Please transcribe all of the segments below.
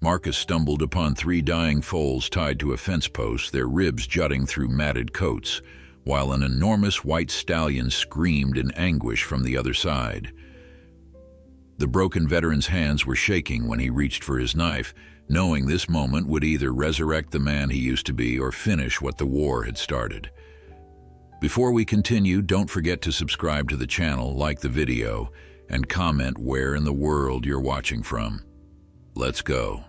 Marcus stumbled upon 3 dying foals tied to a fence post, their ribs jutting through matted coats, while an enormous white stallion screamed in anguish from the other side. The broken veteran's hands were shaking when he reached for his knife, knowing this moment would either resurrect the man he used to be or finish what the war had started. Before we continue, don't forget to subscribe to the channel, like the video, and comment where in the world you're watching from. Let's go.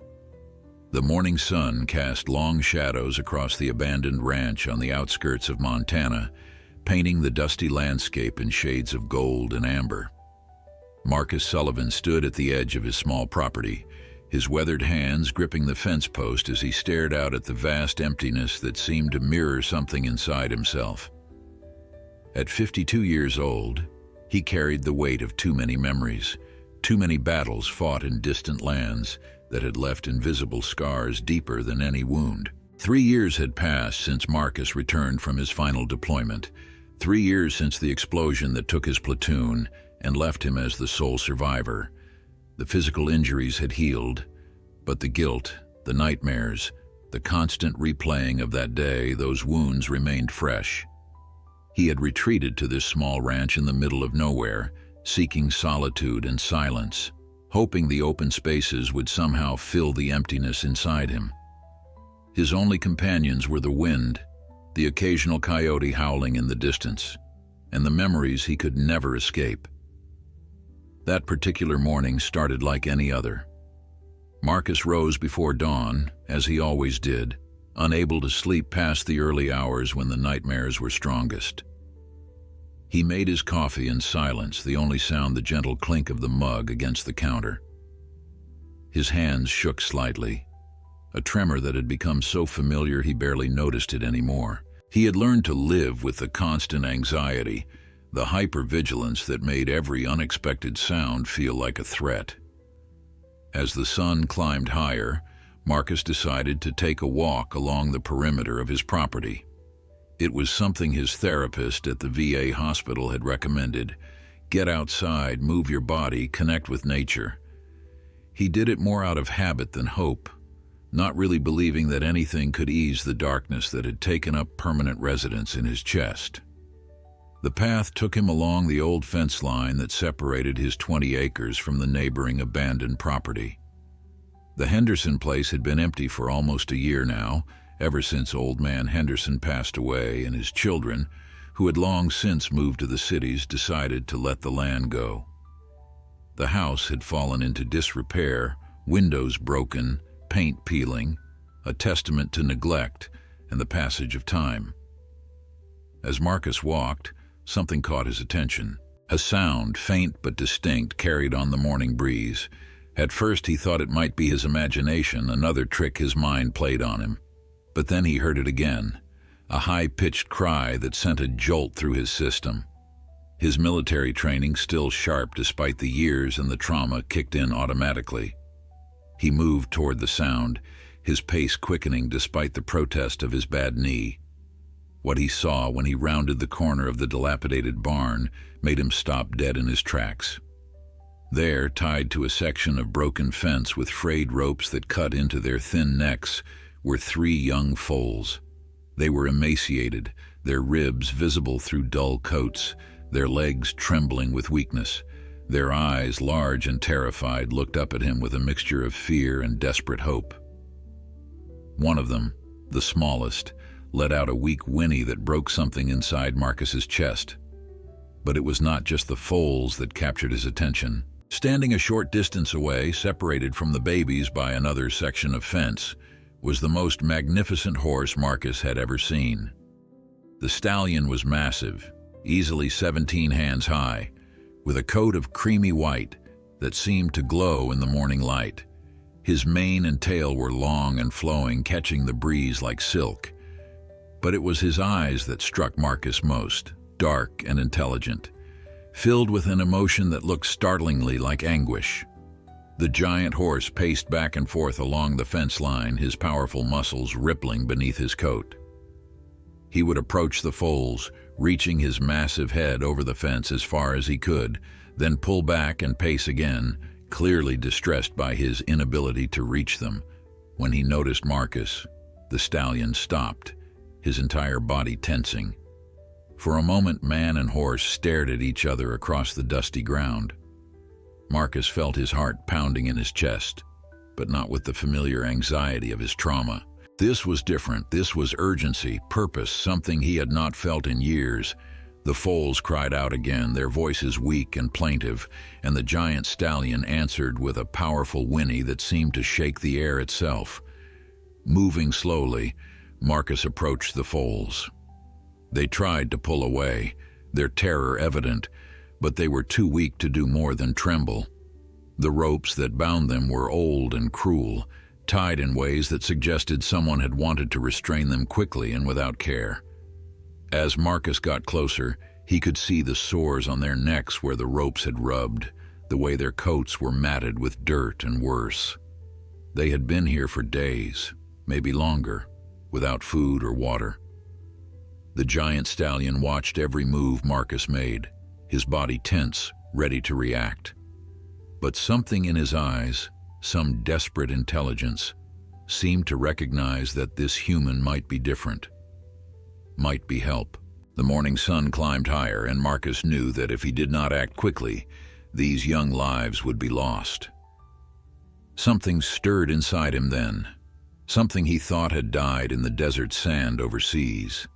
The morning sun cast long shadows across the abandoned ranch on the outskirts of Montana, painting the dusty landscape in shades of gold and amber. Marcus Sullivan stood at the edge of his small property, his weathered hands gripping the fence post as he stared out at the vast emptiness that seemed to mirror something inside himself. At 52 years old, he carried the weight of too many memories, too many battles fought in distant lands that had left invisible scars deeper than any wound. 3 years had passed since Marcus returned from his final deployment, 3 years since the explosion that took his platoon and left him as the sole survivor. The physical injuries had healed, but the guilt, the nightmares, the constant replaying of that day, those wounds remained fresh. He had retreated to this small ranch in the middle of nowhere, seeking solitude and silence, hoping the open spaces would somehow fill the emptiness inside him. His only companions were the wind, the occasional coyote howling in the distance, and the memories he could never escape. That particular morning started like any other. Marcus rose before dawn, as he always did, unable to sleep past the early hours when the nightmares were strongest. He made his coffee in silence, the only sound the gentle clink of the mug against the counter. His hands shook slightly, a tremor that had become so familiar he barely noticed it anymore. He had learned to live with the constant anxiety, the hypervigilance that made every unexpected sound feel like a threat. As the sun climbed higher, Marcus decided to take a walk along the perimeter of his property. It was something his therapist at the VA hospital had recommended. Get outside, move your body, connect with nature. He did it more out of habit than hope, not really believing that anything could ease the darkness that had taken up permanent residence in his chest. The path took him along the old fence line that separated his 20 acres from the neighboring abandoned property. The Henderson place had been empty for almost a year now, ever since old man Henderson passed away and his children, who had long since moved to the cities, decided to let the land go. The house had fallen into disrepair, windows broken, paint peeling, a testament to neglect and the passage of time. As Marcus walked, something caught his attention. A sound, faint but distinct, carried on the morning breeze. At first he thought it might be his imagination, another trick his mind played on him. But then he heard it again, a high-pitched cry that sent a jolt through his system. His military training, still sharp despite the years and the trauma, kicked in automatically. He moved toward the sound, his pace quickening despite the protest of his bad knee. What he saw when he rounded the corner of the dilapidated barn made him stop dead in his tracks. There, tied to a section of broken fence with frayed ropes that cut into their thin necks, were 3 young foals. They were emaciated, their ribs visible through dull coats, their legs trembling with weakness. Their eyes, large and terrified, looked up at him with a mixture of fear and desperate hope. One of them, the smallest, let out a weak whinny that broke something inside Marcus's chest. But it was not just the foals that captured his attention. Standing a short distance away, separated from the babies by another section of fence, was the most magnificent horse Marcus had ever seen. The stallion was massive, easily 17 hands high, with a coat of creamy white that seemed to glow in the morning light. His mane and tail were long and flowing, catching the breeze like silk. But it was his eyes that struck Marcus most, dark and intelligent, filled with an emotion that looked startlingly like anguish. The giant horse paced back and forth along the fence line, his powerful muscles rippling beneath his coat. He would approach the foals, reaching his massive head over the fence as far as he could, then pull back and pace again, clearly distressed by his inability to reach them. When he noticed Marcus, the stallion stopped, his entire body tensing. For a moment, man and horse stared at each other across the dusty ground. Marcus felt his heart pounding in his chest, but not with the familiar anxiety of his trauma. This was different. This was urgency, purpose, something he had not felt in years. The foals cried out again, their voices weak and plaintive, and the giant stallion answered with a powerful whinny that seemed to shake the air itself. Moving slowly, Marcus approached the foals. They tried to pull away, their terror evident, but they were too weak to do more than tremble. The ropes that bound them were old and cruel, tied in ways that suggested someone had wanted to restrain them quickly and without care. As Marcus got closer, he could see the sores on their necks where the ropes had rubbed, the way their coats were matted with dirt and worse. They had been here for days, maybe longer, without food or water. The giant stallion watched every move Marcus made, his body tense, ready to react. But something in his eyes, some desperate intelligence, seemed to recognize that this human might be different, might be help. The morning sun climbed higher, and Marcus knew that if he did not act quickly, these young lives would be lost. Something stirred inside him then, something he thought had died in the desert sand overseas.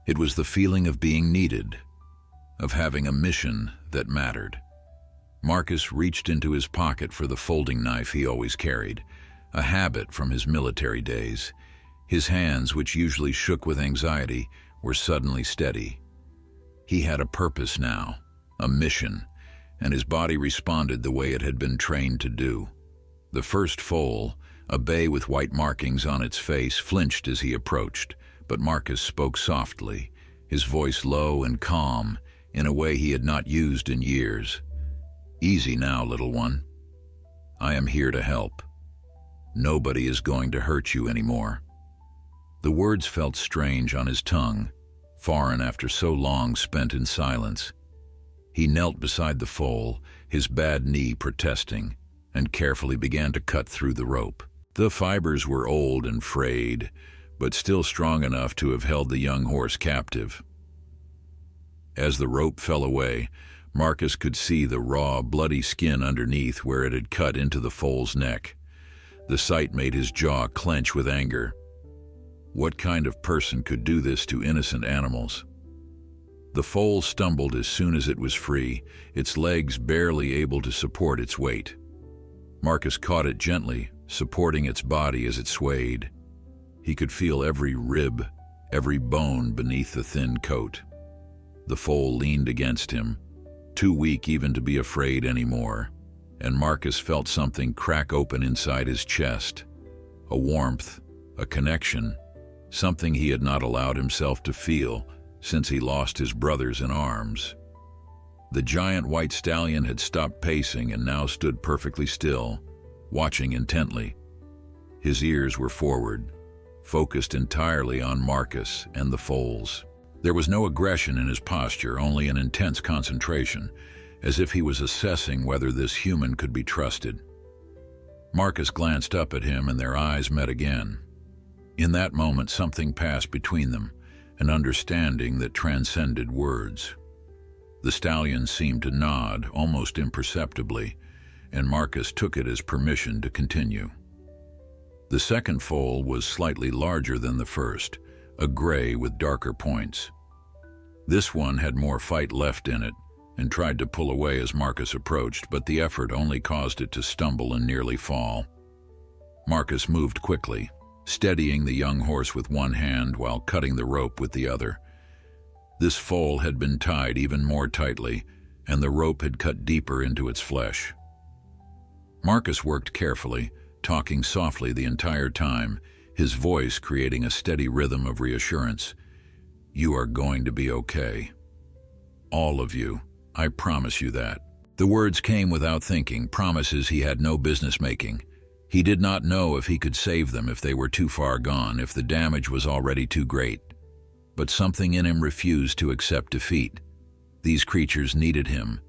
It was the feeling of being needed, of having a mission that mattered. Marcus reached into his pocket for the folding knife he always carried, a habit from his military days. His hands, which usually shook with anxiety, were suddenly steady. He had a purpose now, a mission, and his body responded the way it had been trained to do. The first foal, a bay with white markings on its face, flinched as he approached, but Marcus spoke softly, his voice low and calm, in a way he had not used in years. "Easy now, little one. I am here to help. Nobody is going to hurt you anymore." The words felt strange on his tongue, foreign after so long spent in silence. He knelt beside the foal, his bad knee protesting, and carefully began to cut through the rope. The fibers were old and frayed, but still strong enough to have held the young horse captive. As the rope fell away, Marcus could see the raw, bloody skin underneath where it had cut into the foal's neck. The sight made his jaw clench with anger. What kind of person could do this to innocent animals? The foal stumbled as soon as it was free, its legs barely able to support its weight. Marcus caught it gently, supporting its body as it swayed. He could feel every rib, every bone beneath the thin coat. The foal leaned against him, too weak even to be afraid anymore, and Marcus felt something crack open inside his chest. A warmth, a connection, something he had not allowed himself to feel since he lost his brothers in arms. The giant white stallion had stopped pacing and now stood perfectly still, watching intently. His ears were forward, focused entirely on Marcus and the foals. There was no aggression in his posture, only an intense concentration, as if he was assessing whether this human could be trusted. Marcus glanced up at him and their eyes met again. In that moment, something passed between them, an understanding that transcended words. The stallion seemed to nod, almost imperceptibly, and Marcus took it as permission to continue. The second foal was slightly larger than the first, a gray with darker points. This one had more fight left in it, and tried to pull away as Marcus approached, but the effort only caused it to stumble and nearly fall. Marcus moved quickly, steadying the young horse with one hand while cutting the rope with the other. This foal had been tied even more tightly, and the rope had cut deeper into its flesh. Marcus worked carefully, talking softly the entire time, his voice creating a steady rhythm of reassurance. "You are going to be okay. All of you. I promise you that." The words came without thinking, promises he had no business making. He did not know if he could save them, if they were too far gone, if the damage was already too great. But something in him refused to accept defeat. These creatures needed him,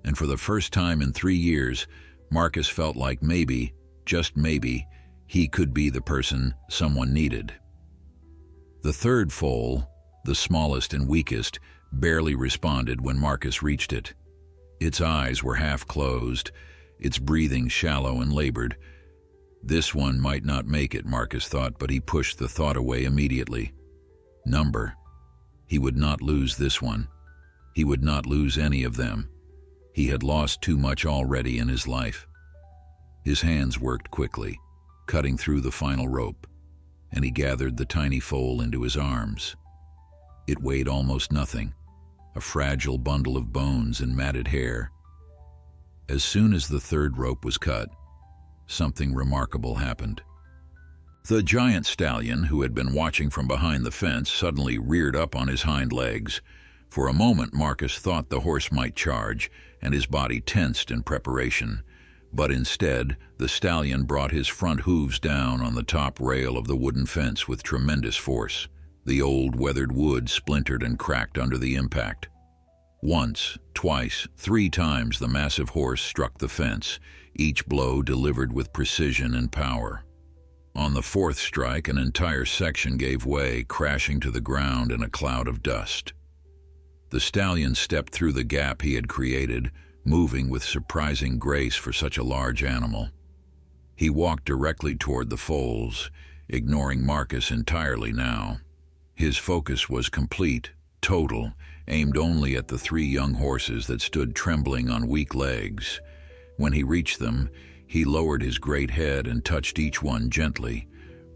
and for the first time in 3 years, Marcus felt like maybe, just maybe, he could be the person someone needed. The third foal, the smallest and weakest, barely responded when Marcus reached it. Its eyes were half closed, its breathing shallow and labored. This one might not make it, Marcus thought, but he pushed the thought away immediately. Number. He would not lose this one. He would not lose any of them. He had lost too much already in his life. His hands worked quickly, cutting through the final rope, and he gathered the tiny foal into his arms. It weighed almost nothing, a fragile bundle of bones and matted hair. As soon as the third rope was cut, something remarkable happened. The giant stallion, who had been watching from behind the fence, suddenly reared up on his hind legs. For a moment, Marcus thought the horse might charge, and his body tensed in preparation. But instead, the stallion brought his front hooves down on the top rail of the wooden fence with tremendous force. The old weathered wood splintered and cracked under the impact. Once, twice, 3 times the massive horse struck the fence, each blow delivered with precision and power. On the 4th strike, an entire section gave way, crashing to the ground in a cloud of dust. The stallion stepped through the gap he had created, moving with surprising grace for such a large animal. He walked directly toward the foals, ignoring Marcus entirely now. His focus was complete, total, aimed only at the 3 young horses that stood trembling on weak legs. When he reached them, he lowered his great head and touched each one gently,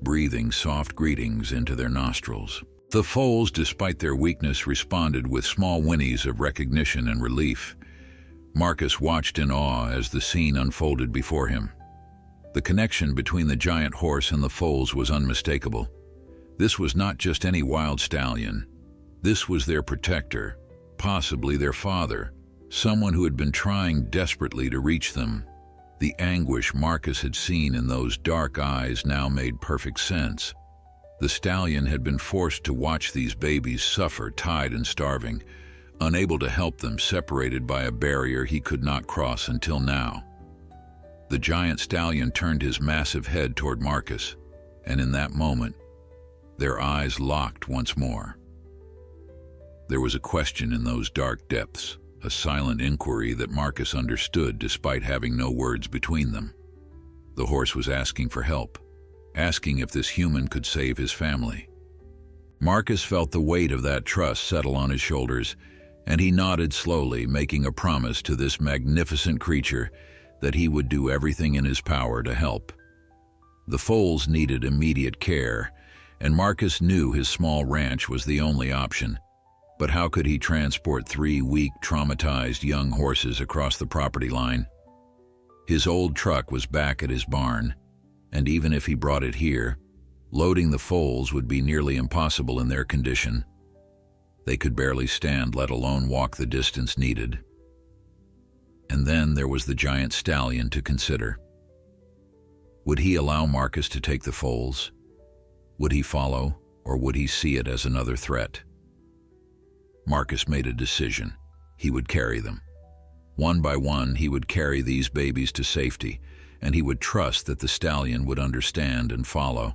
breathing soft greetings into their nostrils. The foals, despite their weakness, responded with small whinnies of recognition and relief. Marcus watched in awe as the scene unfolded before him. The connection between the giant horse and the foals was unmistakable. This was not just any wild stallion. This was their protector, possibly their father, someone who had been trying desperately to reach them. The anguish Marcus had seen in those dark eyes now made perfect sense. The stallion had been forced to watch these babies suffer, tied and starving, unable to help them, separated by a barrier he could not cross until now. The giant stallion turned his massive head toward Marcus, and in that moment, their eyes locked once more. There was a question in those dark depths, a silent inquiry that Marcus understood despite having no words between them. The horse was asking for help, asking if this human could save his family. Marcus felt the weight of that trust settle on his shoulders, and he nodded slowly, making a promise to this magnificent creature that he would do everything in his power to help. The foals needed immediate care, and Marcus knew his small ranch was the only option. But how could he transport 3 weak, traumatized young horses across the property line? His old truck was back at his barn, and even if he brought it here, loading the foals would be nearly impossible in their condition. They could barely stand, let alone walk the distance needed. And then there was the giant stallion to consider. Would he allow Marcus to take the foals? Would he follow, or would he see it as another threat? Marcus made a decision. He would carry them. One by one, he would carry these babies to safety, and he would trust that the stallion would understand and follow.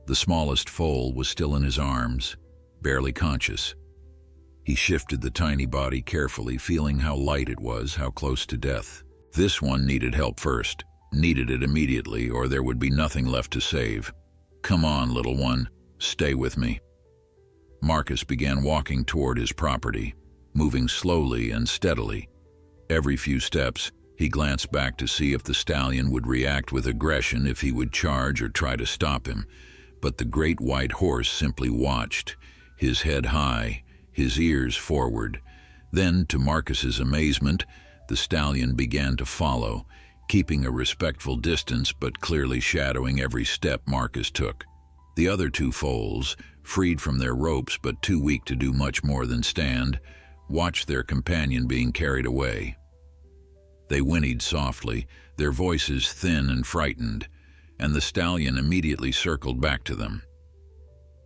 The smallest foal was still in his arms, barely conscious. He shifted the tiny body carefully, feeling how light it was, how close to death. This one needed help first, needed it immediately, or there would be nothing left to save. Come on, little one, stay with me. Marcus began walking toward his property, moving slowly and steadily. Every few steps, he glanced back to see if the stallion would react with aggression, if he would charge or try to stop him. But the great white horse simply watched, his head high, his ears forward. Then, to Marcus's amazement, the stallion began to follow, keeping a respectful distance but clearly shadowing every step Marcus took. The other 2 foals, freed from their ropes but too weak to do much more than stand, watched their companion being carried away. They whinnied softly, their voices thin and frightened, and the stallion immediately circled back to them.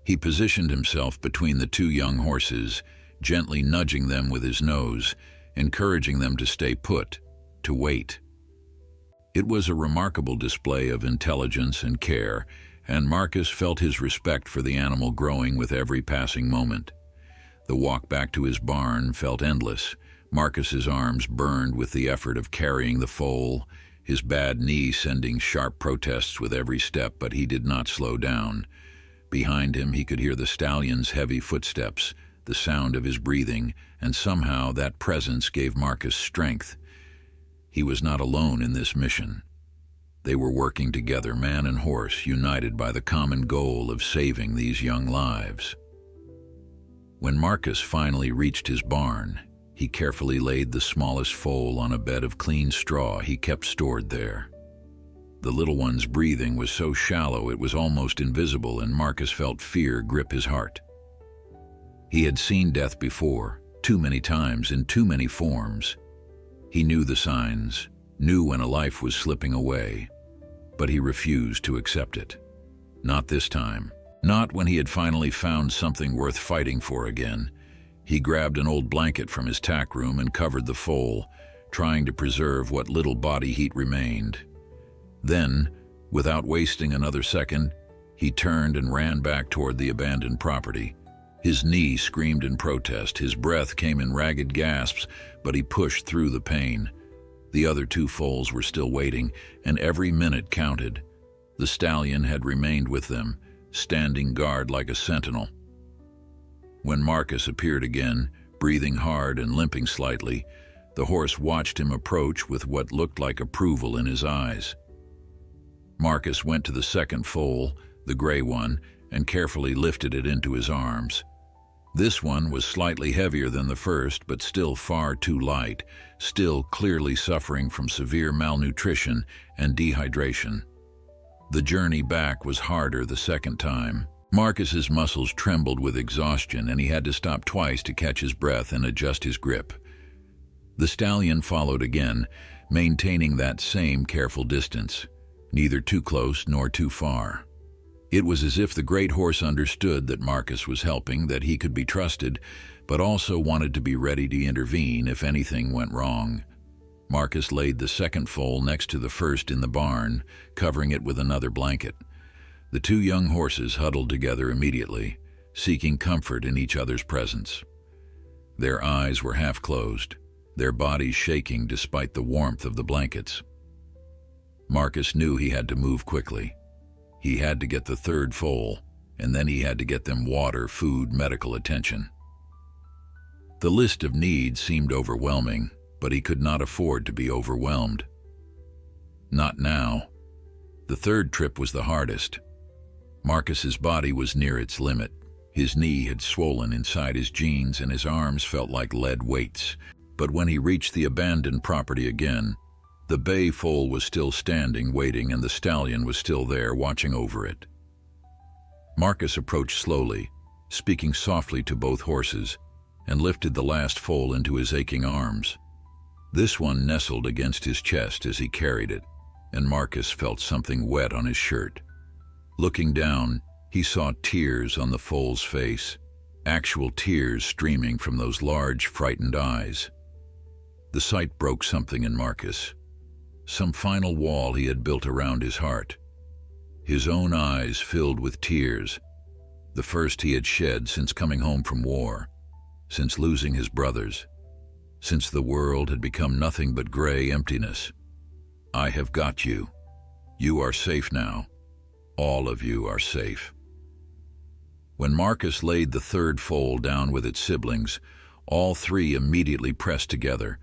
He positioned himself between the 2 young horses, gently nudging them with his nose, encouraging them to stay put, to wait. It was a remarkable display of intelligence and care, and Marcus felt his respect for the animal growing with every passing moment. The walk back to his barn felt endless. Marcus's arms burned with the effort of carrying the foal, his bad knee sending sharp protests with every step, but he did not slow down. Behind him he could hear the stallion's heavy footsteps, the sound of his breathing, and somehow that presence gave Marcus strength. He was not alone in this mission. They were working together, man and horse, united by the common goal of saving these young lives. When Marcus finally reached his barn, he carefully laid the smallest foal on a bed of clean straw he kept stored there. The little one's breathing was so shallow it was almost invisible, and Marcus felt fear grip his heart. He had seen death before, too many times, in too many forms. He knew the signs, knew when a life was slipping away, but he refused to accept it. Not this time. Not when he had finally found something worth fighting for again. He grabbed an old blanket from his tack room and covered the foal, trying to preserve what little body heat remained. Then, without wasting another second, he turned and ran back toward the abandoned property. His knee screamed in protest, his breath came in ragged gasps, but he pushed through the pain. The other two foals were still waiting, and every minute counted. The stallion had remained with them, standing guard like a sentinel. When Marcus appeared again, breathing hard and limping slightly, the horse watched him approach with what looked like approval in his eyes. Marcus went to the second foal, the gray one, and carefully lifted it into his arms. This one was slightly heavier than the first, but still far too light, still clearly suffering from severe malnutrition and dehydration. The journey back was harder the second time. Marcus's muscles trembled with exhaustion, and he had to stop twice to catch his breath and adjust his grip. The stallion followed again, maintaining that same careful distance, neither too close nor too far. It was as if the great horse understood that Marcus was helping, that he could be trusted, but also wanted to be ready to intervene if anything went wrong. Marcus laid the second foal next to the first in the barn, covering it with another blanket. The two young horses huddled together immediately, seeking comfort in each other's presence. Their eyes were half closed, their bodies shaking despite the warmth of the blankets. Marcus knew he had to move quickly. He had to get the third foal, and then he had to get them water, food, medical attention. The list of needs seemed overwhelming, but he could not afford to be overwhelmed. Not now. The third trip was the hardest. Marcus's body was near its limit. His knee had swollen inside his jeans, and his arms felt like lead weights. But when he reached the abandoned property again, the bay foal was still standing, waiting, and the stallion was still there, watching over it. Marcus approached slowly, speaking softly to both horses, and lifted the last foal into his aching arms. This one nestled against his chest as he carried it, and Marcus felt something wet on his shirt. Looking down, he saw tears on the foal's face, actual tears streaming from those large, frightened eyes. The sight broke something in Marcus. Some final wall he had built around his heart. His own eyes filled with tears, the first he had shed since coming home from war, since losing his brothers, since the world had become nothing but gray emptiness. I have got you. You are safe now. All of you are safe. When Marcus laid the third foal down with its siblings, all three immediately pressed together,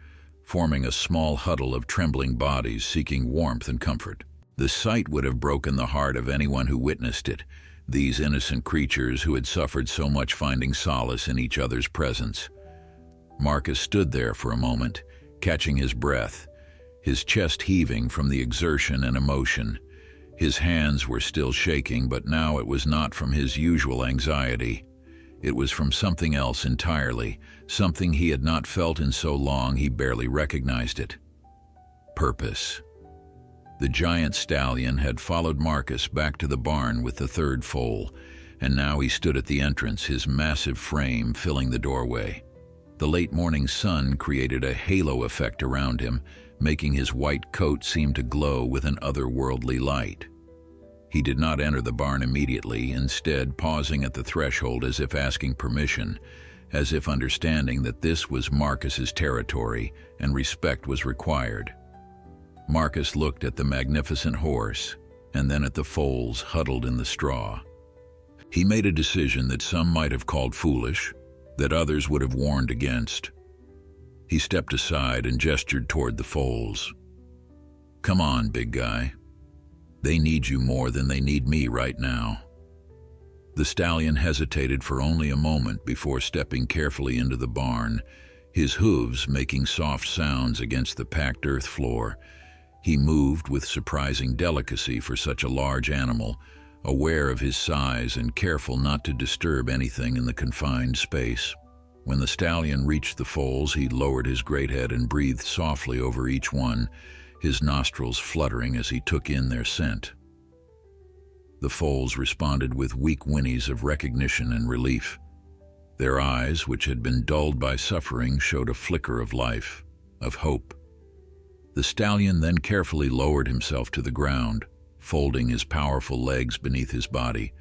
forming a small huddle of trembling bodies seeking warmth and comfort. The sight would have broken the heart of anyone who witnessed it, these innocent creatures who had suffered so much finding solace in each other's presence. Marcus stood there for a moment, catching his breath, his chest heaving from the exertion and emotion. His hands were still shaking, but now it was not from his usual anxiety. It was from something else entirely, something he had not felt in so long he barely recognized it. Purpose. The giant stallion had followed Marcus back to the barn with the third foal, and now he stood at the entrance, his massive frame filling the doorway. The late morning sun created a halo effect around him, making his white coat seem to glow with an otherworldly light. He did not enter the barn immediately, instead pausing at the threshold as if asking permission, as if understanding that this was Marcus's territory and respect was required. Marcus looked at the magnificent horse and then at the foals huddled in the straw. He made a decision that some might have called foolish, that others would have warned against. He stepped aside and gestured toward the foals. "Come on, big guy. They need you more than they need me right now." The stallion hesitated for only a moment before stepping carefully into the barn, his hooves making soft sounds against the packed earth floor. He moved with surprising delicacy for such a large animal, aware of his size and careful not to disturb anything in the confined space. When the stallion reached the foals, he lowered his great head and breathed softly over each one, his nostrils fluttering as he took in their scent. The foals responded with weak whinnies of recognition and relief. Their eyes, which had been dulled by suffering, showed a flicker of life, of hope. The stallion then carefully lowered himself to the ground, folding his powerful legs beneath his body,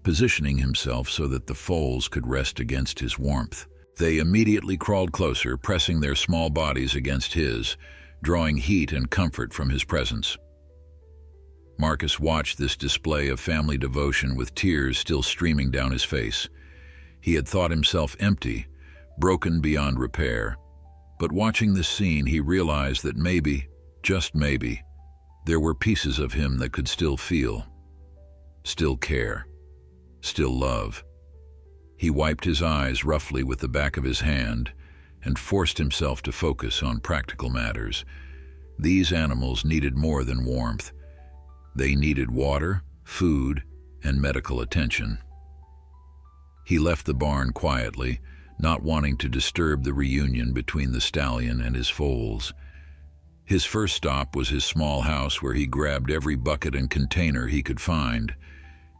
positioning himself so that the foals could rest against his warmth. They immediately crawled closer, pressing their small bodies against his, drawing heat and comfort from his presence. Marcus watched this display of family devotion with tears still streaming down his face. He had thought himself empty, broken beyond repair. But watching this scene, he realized that maybe, just maybe, there were pieces of him that could still feel, still care, still love. He wiped his eyes roughly with the back of his hand and forced himself to focus on practical matters. These animals needed more than warmth. They needed water, food, and medical attention. He left the barn quietly, not wanting to disturb the reunion between the stallion and his foals. His first stop was his small house, where he grabbed every bucket and container he could find.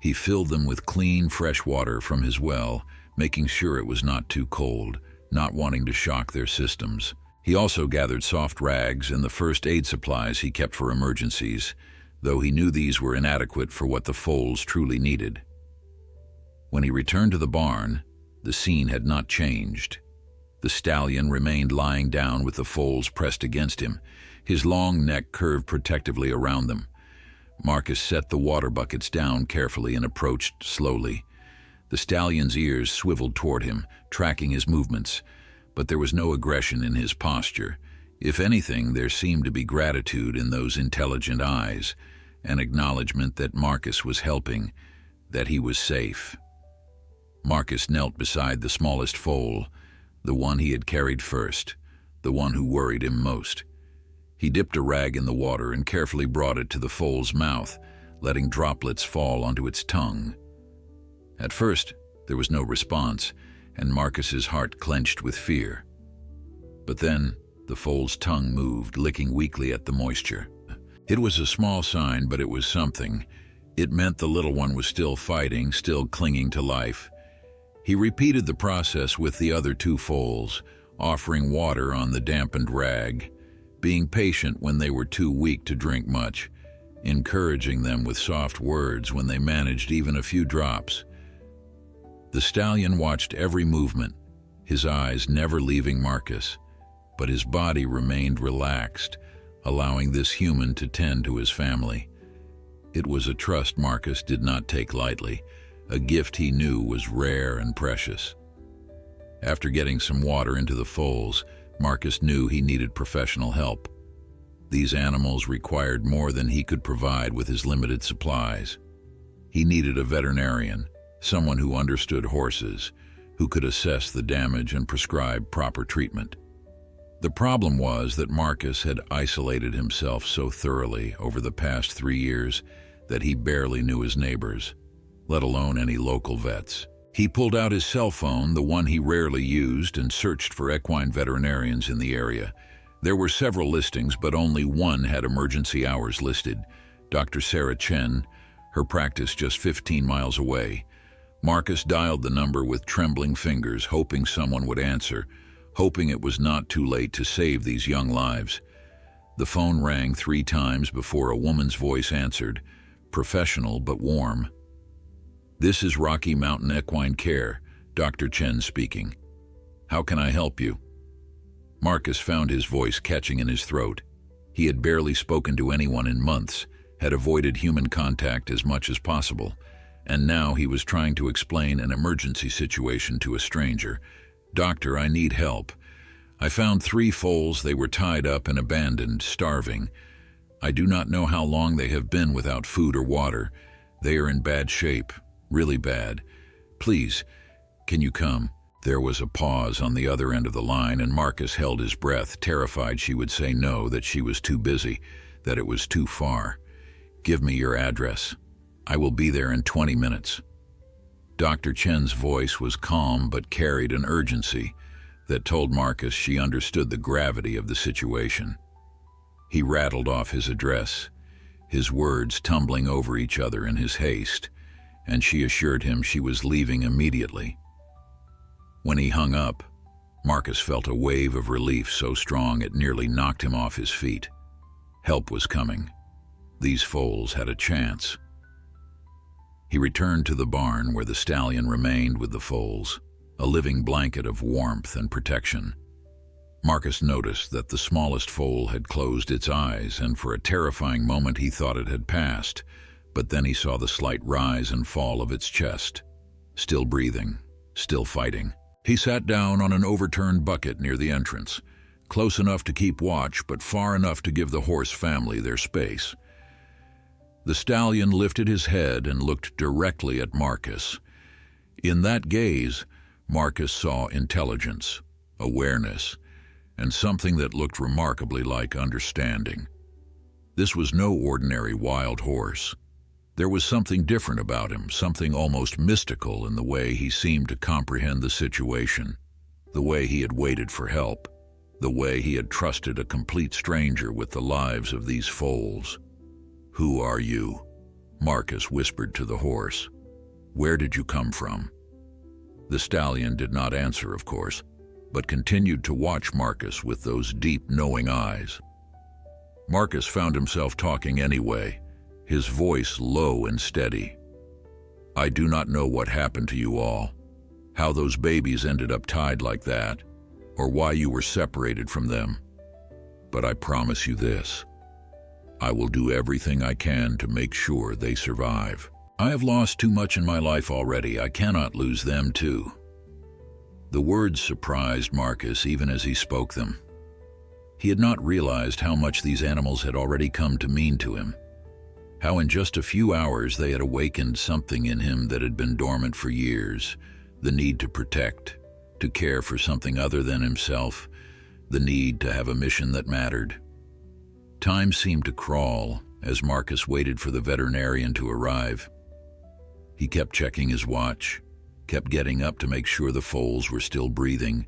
He filled them with clean, fresh water from his well, making sure it was not too cold, not wanting to shock their systems. He also gathered soft rags and the first aid supplies he kept for emergencies, though he knew these were inadequate for what the foals truly needed. When he returned to the barn, the scene had not changed. The stallion remained lying down with the foals pressed against him, his long neck curved protectively around them. Marcus set the water buckets down carefully and approached slowly. The stallion's ears swiveled toward him, tracking his movements, but there was no aggression in his posture. If anything, there seemed to be gratitude in those intelligent eyes, an acknowledgement that Marcus was helping, that he was safe. Marcus knelt beside the smallest foal, the one he had carried first, the one who worried him most. He dipped a rag in the water and carefully brought it to the foal's mouth, letting droplets fall onto its tongue. At first, there was no response, and Marcus's heart clenched with fear. But then, the foal's tongue moved, licking weakly at the moisture. It was a small sign, but it was something. It meant the little one was still fighting, still clinging to life. He repeated the process with the other two foals, offering water on the dampened rag, being patient when they were too weak to drink much, encouraging them with soft words when they managed even a few drops. The stallion watched every movement, his eyes never leaving Marcus, but his body remained relaxed, allowing this human to tend to his family. It was a trust Marcus did not take lightly, a gift he knew was rare and precious. After getting some water into the foals, Marcus knew he needed professional help. These animals required more than he could provide with his limited supplies. He needed a veterinarian, someone who understood horses, who could assess the damage and prescribe proper treatment. The problem was that Marcus had isolated himself so thoroughly over the past 3 years that he barely knew his neighbors, let alone any local vets. He pulled out his cell phone, the one he rarely used, and searched for equine veterinarians in the area. There were several listings, but only one had emergency hours listed. Dr. Sarah Chen, her practice just 15 miles away. Marcus dialed the number with trembling fingers, hoping someone would answer, hoping it was not too late to save these young lives. The phone rang 3 times before a woman's voice answered, professional but warm. "This is Rocky Mountain Equine Care, Dr. Chen speaking. How can I help you?" Marcus found his voice catching in his throat. He had barely spoken to anyone in months, had avoided human contact as much as possible, and now he was trying to explain an emergency situation to a stranger. "Doctor, I need help. I found 3 foals. They were tied up and abandoned, starving. I do not know how long they have been without food or water. They are in bad shape, really bad. Please, can you come?" There was a pause on the other end of the line, and Marcus held his breath, terrified she would say no, that she was too busy, that it was too far. "Give me your address. I will be there in 20 minutes. Dr. Chen's voice was calm but carried an urgency that told Marcus she understood the gravity of the situation. He rattled off his address, his words tumbling over each other in his haste, and she assured him she was leaving immediately. When he hung up, Marcus felt a wave of relief so strong it nearly knocked him off his feet. Help was coming. These foals had a chance. He returned to the barn where the stallion remained with the foals, a living blanket of warmth and protection. Marcus noticed that the smallest foal had closed its eyes, and for a terrifying moment he thought it had passed, but then he saw the slight rise and fall of its chest. Still breathing, still fighting. He sat down on an overturned bucket near the entrance, close enough to keep watch, but far enough to give the horse family their space. The stallion lifted his head and looked directly at Marcus. In that gaze, Marcus saw intelligence, awareness, and something that looked remarkably like understanding. This was no ordinary wild horse. There was something different about him, something almost mystical in the way he seemed to comprehend the situation, the way he had waited for help, the way he had trusted a complete stranger with the lives of these foals. "Who are you?" Marcus whispered to the horse. "Where did you come from?" The stallion did not answer, of course, but continued to watch Marcus with those deep, knowing eyes. Marcus found himself talking anyway, his voice low and steady. "I do not know what happened to you all, how those babies ended up tied like that, or why you were separated from them. But I promise you this. I will do everything I can to make sure they survive. I have lost too much in my life already. I cannot lose them too." The words surprised Marcus even as he spoke them. He had not realized how much these animals had already come to mean to him, how in just a few hours they had awakened something in him that had been dormant for years, the need to protect, to care for something other than himself, the need to have a mission that mattered. Time seemed to crawl as Marcus waited for the veterinarian to arrive. He kept checking his watch, kept getting up to make sure the foals were still breathing,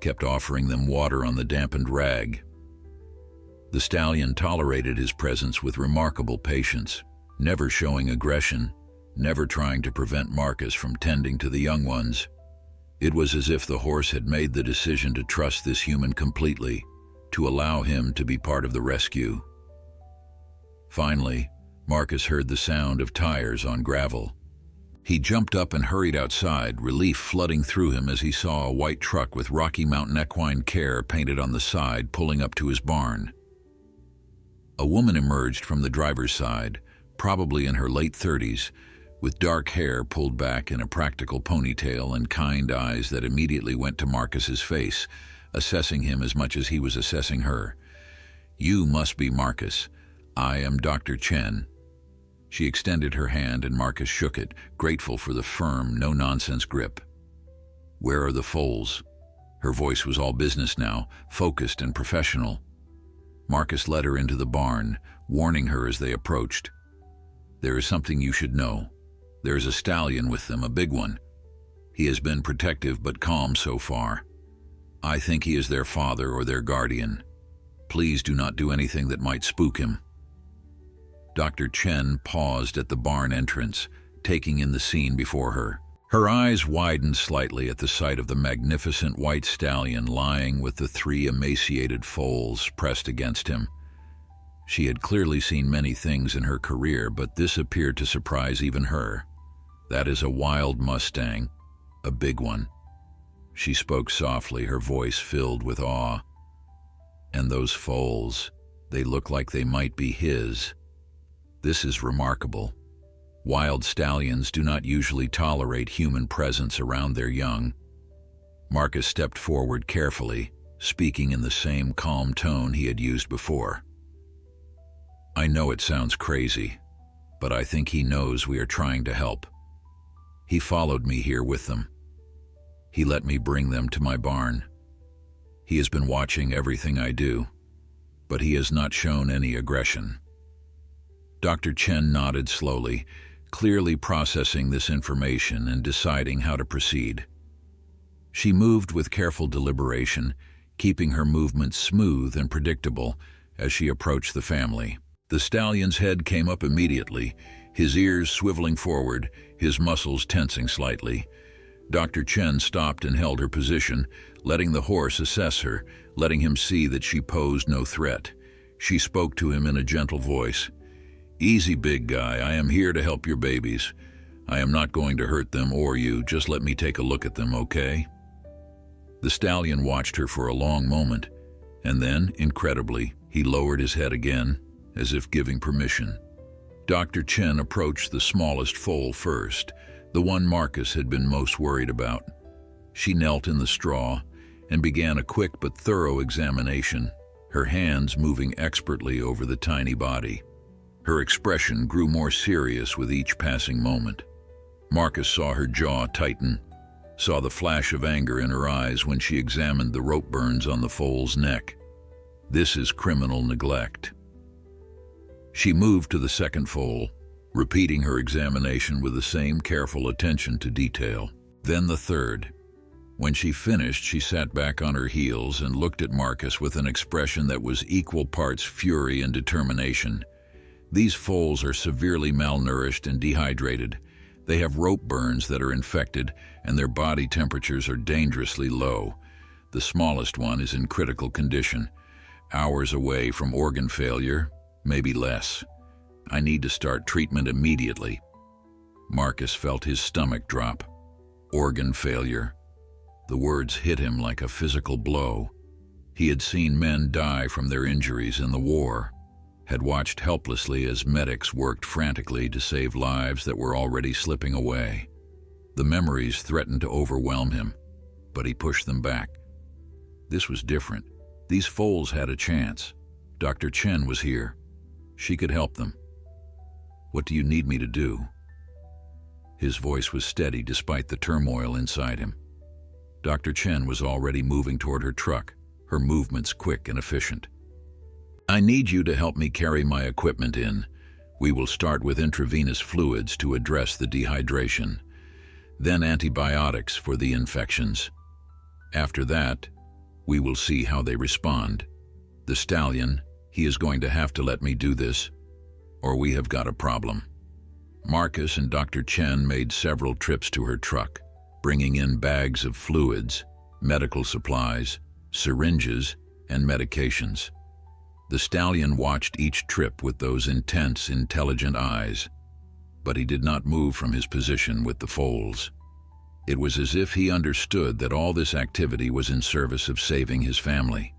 kept offering them water on the dampened rag. The stallion tolerated his presence with remarkable patience, never showing aggression, never trying to prevent Marcus from tending to the young ones. It was as if the horse had made the decision to trust this human completely, to allow him to be part of the rescue. Finally, Marcus heard the sound of tires on gravel. He jumped up and hurried outside, relief flooding through him as he saw a white truck with Rocky Mountain Equine Care painted on the side pulling up to his barn. A woman emerged from the driver's side, probably in her late 30s, with dark hair pulled back in a practical ponytail and kind eyes that immediately went to Marcus's face, assessing him as much as he was assessing her. "You must be Marcus. I am Dr. Chen." She extended her hand and Marcus shook it, grateful for the firm, no-nonsense grip. "Where are the foals?" Her voice was all business now, focused and professional. Marcus led her into the barn, warning her as they approached. "There is something you should know. There is a stallion with them, a big one. He has been protective but calm so far. I think he is their father or their guardian. Please do not do anything that might spook him." Dr. Chen paused at the barn entrance, taking in the scene before her. Her eyes widened slightly at the sight of the magnificent white stallion lying with the 3 emaciated foals pressed against him. She had clearly seen many things in her career, but this appeared to surprise even her. "That is a wild Mustang, a big one." She spoke softly, her voice filled with awe. "And those foals, they look like they might be his. This is remarkable. Wild stallions do not usually tolerate human presence around their young." Marcus stepped forward carefully, speaking in the same calm tone he had used before. "I know it sounds crazy, but I think he knows we are trying to help. He followed me here with them. He let me bring them to my barn. He has been watching everything I do, but he has not shown any aggression." Dr. Chen nodded slowly, clearly processing this information and deciding how to proceed. She moved with careful deliberation, keeping her movements smooth and predictable as she approached the family. The stallion's head came up immediately, his ears swiveling forward, his muscles tensing slightly. Dr. Chen stopped and held her position, letting the horse assess her, letting him see that she posed no threat. She spoke to him in a gentle voice. "Easy, big guy. I am here to help your babies. I am not going to hurt them or you. Just let me take a look at them, okay?" The stallion watched her for a long moment, and then, incredibly, he lowered his head again, as if giving permission. Dr. Chen approached the smallest foal first, the one Marcus had been most worried about. She knelt in the straw and began a quick but thorough examination, her hands moving expertly over the tiny body. Her expression grew more serious with each passing moment. Marcus saw her jaw tighten, saw the flash of anger in her eyes when she examined the rope burns on the foal's neck. This is criminal neglect. She moved to the second foal, repeating her examination with the same careful attention to detail. Then the third. When she finished, she sat back on her heels and looked at Marcus with an expression that was equal parts fury and determination. These foals are severely malnourished and dehydrated. They have rope burns that are infected, and their body temperatures are dangerously low. The smallest one is in critical condition, hours away from organ failure, maybe less. I need to start treatment immediately. Marcus felt his stomach drop. Organ failure. The words hit him like a physical blow. He had seen men die from their injuries in the war, had watched helplessly as medics worked frantically to save lives that were already slipping away. The memories threatened to overwhelm him, but he pushed them back. This was different. These foals had a chance. Dr. Chen was here. She could help them. "What do you need me to do?" His voice was steady despite the turmoil inside him. Dr. Chen was already moving toward her truck, her movements quick and efficient. "I need you to help me carry my equipment in. We will start with intravenous fluids to address the dehydration, then antibiotics for the infections. After that, we will see how they respond. The stallion, he is going to have to let me do this, or we have got a problem." Marcus and Dr. Chen made several trips to her truck, bringing in bags of fluids, medical supplies, syringes, and medications. The stallion watched each trip with those intense, intelligent eyes, but he did not move from his position with the foals. It was as if he understood that all this activity was in service of saving his family.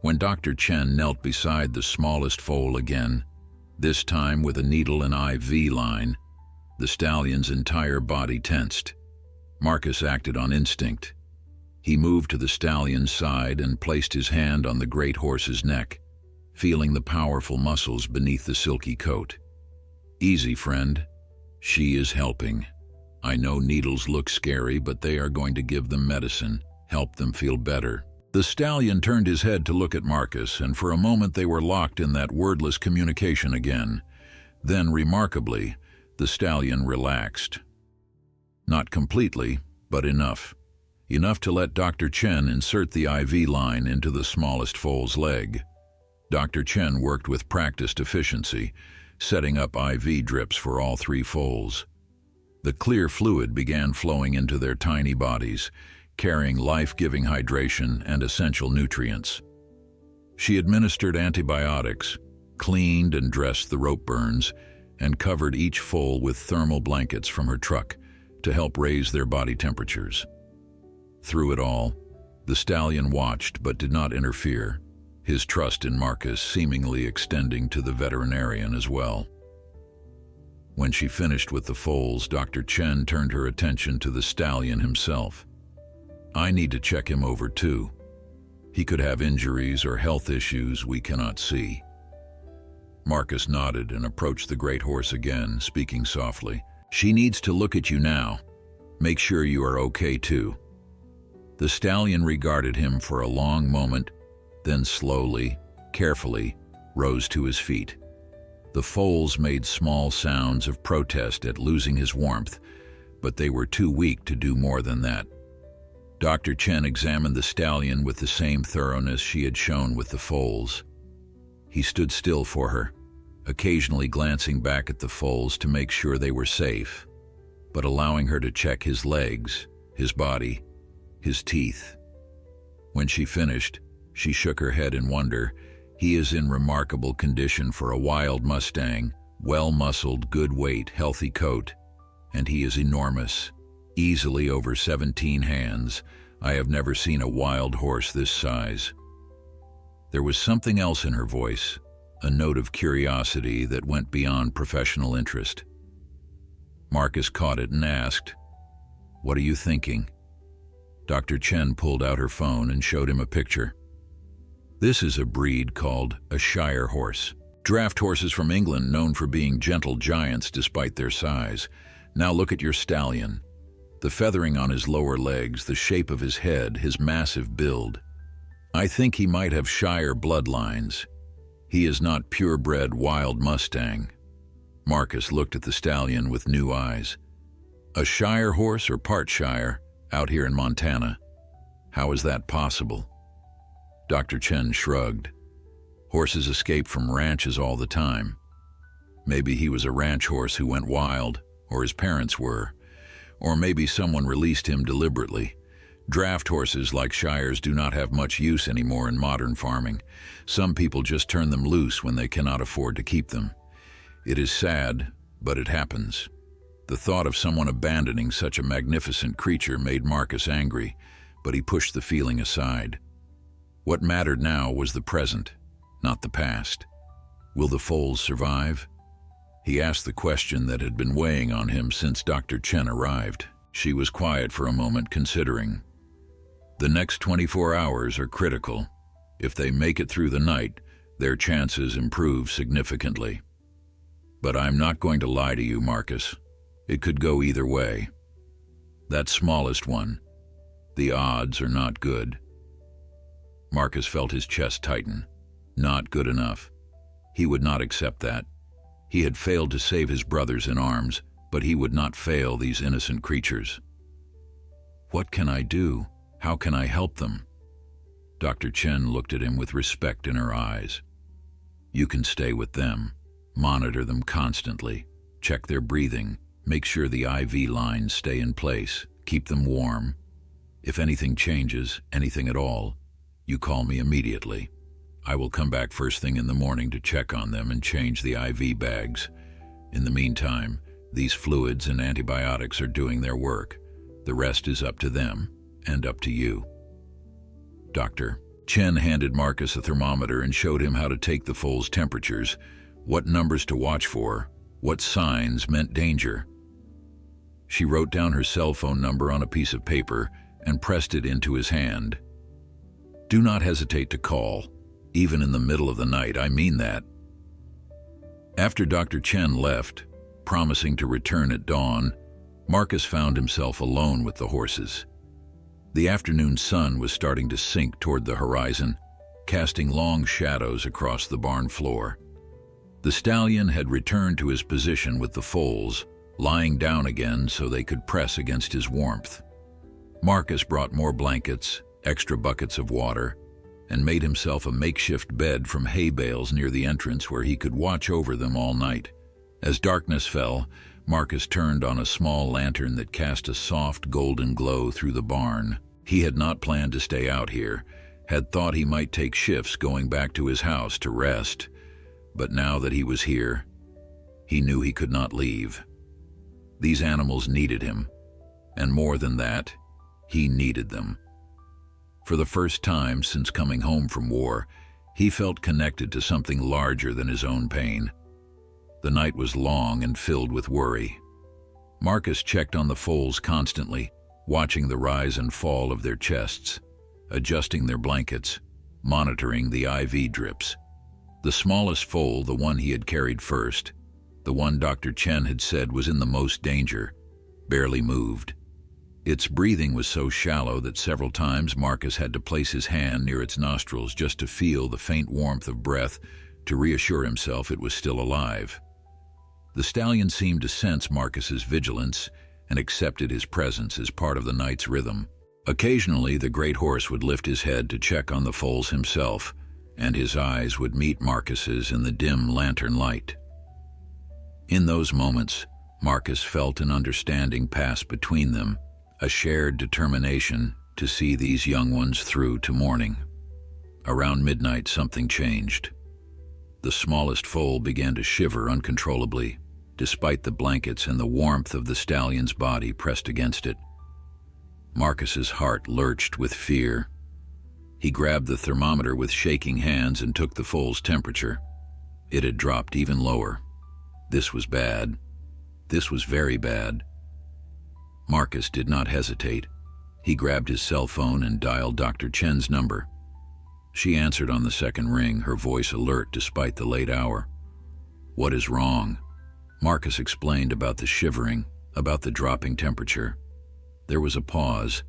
When Dr. Chen knelt beside the smallest foal again, this time with a needle and IV line, the stallion's entire body tensed. Marcus acted on instinct. He moved to the stallion's side and placed his hand on the great horse's neck, feeling the powerful muscles beneath the silky coat. "Easy, friend. She is helping. I know needles look scary, but they are going to give them medicine, help them feel better." The stallion turned his head to look at Marcus, and for a moment they were locked in that wordless communication again. Then, remarkably, the stallion relaxed. Not completely, but enough. Enough to let Dr. Chen insert the IV line into the smallest foal's leg. Dr. Chen worked with practiced efficiency, setting up IV drips for all three foals. The clear fluid began flowing into their tiny bodies, carrying life-giving hydration and essential nutrients. She administered antibiotics, cleaned and dressed the rope burns, and covered each foal with thermal blankets from her truck to help raise their body temperatures. Through it all, the stallion watched but did not interfere, his trust in Marcus seemingly extending to the veterinarian as well. When she finished with the foals, Dr. Chen turned her attention to the stallion himself. "I need to check him over too. He could have injuries or health issues we cannot see." Marcus nodded and approached the great horse again, speaking softly. "She needs to look at you now. Make sure you are okay too." The stallion regarded him for a long moment, then slowly, carefully, rose to his feet. The foals made small sounds of protest at losing his warmth, but they were too weak to do more than that. Dr. Chen examined the stallion with the same thoroughness she had shown with the foals. He stood still for her, occasionally glancing back at the foals to make sure they were safe, but allowing her to check his legs, his body, his teeth. When she finished, she shook her head in wonder. "He is in remarkable condition for a wild Mustang, well-muscled, good weight, healthy coat, and he is enormous, easily over 17 hands. I have never seen a wild horse this size." There was something else in her voice, a note of curiosity that went beyond professional interest. Marcus caught it and asked, "What are you thinking?" Dr. Chen pulled out her phone and showed him a picture. "This is a breed called a Shire horse. Draft horses from England known for being gentle giants despite their size. Now look at your stallion. The feathering on his lower legs, the shape of his head, his massive build. I think he might have Shire bloodlines. He is not purebred wild Mustang." Marcus looked at the stallion with new eyes. "A Shire horse or part Shire, out here in Montana? How is that possible?" Dr. Chen shrugged. "Horses escape from ranches all the time. Maybe he was a ranch horse who went wild, or his parents were. Or maybe someone released him deliberately. Draft horses like Shires do not have much use anymore in modern farming. Some people just turn them loose when they cannot afford to keep them. It is sad, but it happens." The thought of someone abandoning such a magnificent creature made Marcus angry, but he pushed the feeling aside. What mattered now was the present, not the past. Will the foals survive? He asked the question that had been weighing on him since Dr. Chen arrived. She was quiet for a moment, considering. "The next 24 hours are critical. If they make it through the night, their chances improve significantly. But I'm not going to lie to you, Marcus. It could go either way. That smallest one, the odds are not good." Marcus felt his chest tighten. Not good enough. He would not accept that. He had failed to save his brothers in arms, but he would not fail these innocent creatures. "What can I do? How can I help them?" Dr. Chen looked at him with respect in her eyes. "You can stay with them, monitor them constantly, check their breathing, make sure the IV lines stay in place, keep them warm. If anything changes, anything at all, you call me immediately. I will come back first thing in the morning to check on them and change the IV bags. In the meantime, these fluids and antibiotics are doing their work. The rest is up to them and up to you." Dr. Chen handed Marcus a thermometer and showed him how to take the foal's temperatures, what numbers to watch for, what signs meant danger. She wrote down her cell phone number on a piece of paper and pressed it into his hand. "Do not hesitate to call, even in the middle of the night, I mean that." After Dr. Chen left, promising to return at dawn, Marcus found himself alone with the horses. The afternoon sun was starting to sink toward the horizon, casting long shadows across the barn floor. The stallion had returned to his position with the foals, lying down again so they could press against his warmth. Marcus brought more blankets, extra buckets of water, and made himself a makeshift bed from hay bales near the entrance where he could watch over them all night. As darkness fell, Marcus turned on a small lantern that cast a soft golden glow through the barn. He had not planned to stay out here, had thought he might take shifts going back to his house to rest. But now that he was here, he knew he could not leave. These animals needed him, and more than that, he needed them. For the first time since coming home from war, he felt connected to something larger than his own pain. The night was long and filled with worry. Marcus checked on the foals constantly, watching the rise and fall of their chests, adjusting their blankets, monitoring the IV drips. The smallest foal, the one he had carried first, the one Dr. Chen had said was in the most danger, barely moved. Its breathing was so shallow that several times Marcus had to place his hand near its nostrils just to feel the faint warmth of breath to reassure himself it was still alive. The stallion seemed to sense Marcus's vigilance and accepted his presence as part of the night's rhythm. Occasionally, the great horse would lift his head to check on the foals himself, and his eyes would meet Marcus's in the dim lantern light. In those moments, Marcus felt an understanding pass between them, a shared determination to see these young ones through to morning. Around midnight, something changed. The smallest foal began to shiver uncontrollably, despite the blankets and the warmth of the stallion's body pressed against it. Marcus's heart lurched with fear. He grabbed the thermometer with shaking hands and took the foal's temperature. It had dropped even lower. This was bad. This was very bad. Marcus did not hesitate. He grabbed his cell phone and dialed Dr. Chen's number. She answered on the second ring, her voice alert despite the late hour. "What is wrong?" Marcus explained about the shivering, about the dropping temperature. There was a pause,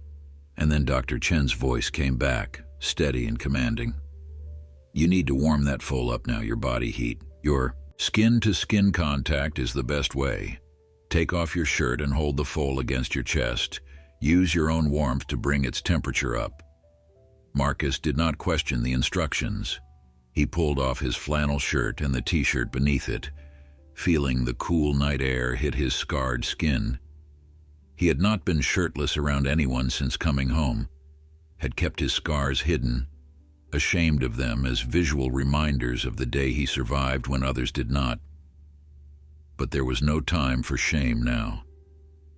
and then Dr. Chen's voice came back, steady and commanding. "You need to warm that foal up now, your body heat. Your skin-to-skin contact is the best way. Take off your shirt and hold the foal against your chest. Use your own warmth to bring its temperature up." Marcus did not question the instructions. He pulled off his flannel shirt and the t-shirt beneath it, feeling the cool night air hit his scarred skin. He had not been shirtless around anyone since coming home, had kept his scars hidden, ashamed of them as visual reminders of the day he survived when others did not. But there was no time for shame now.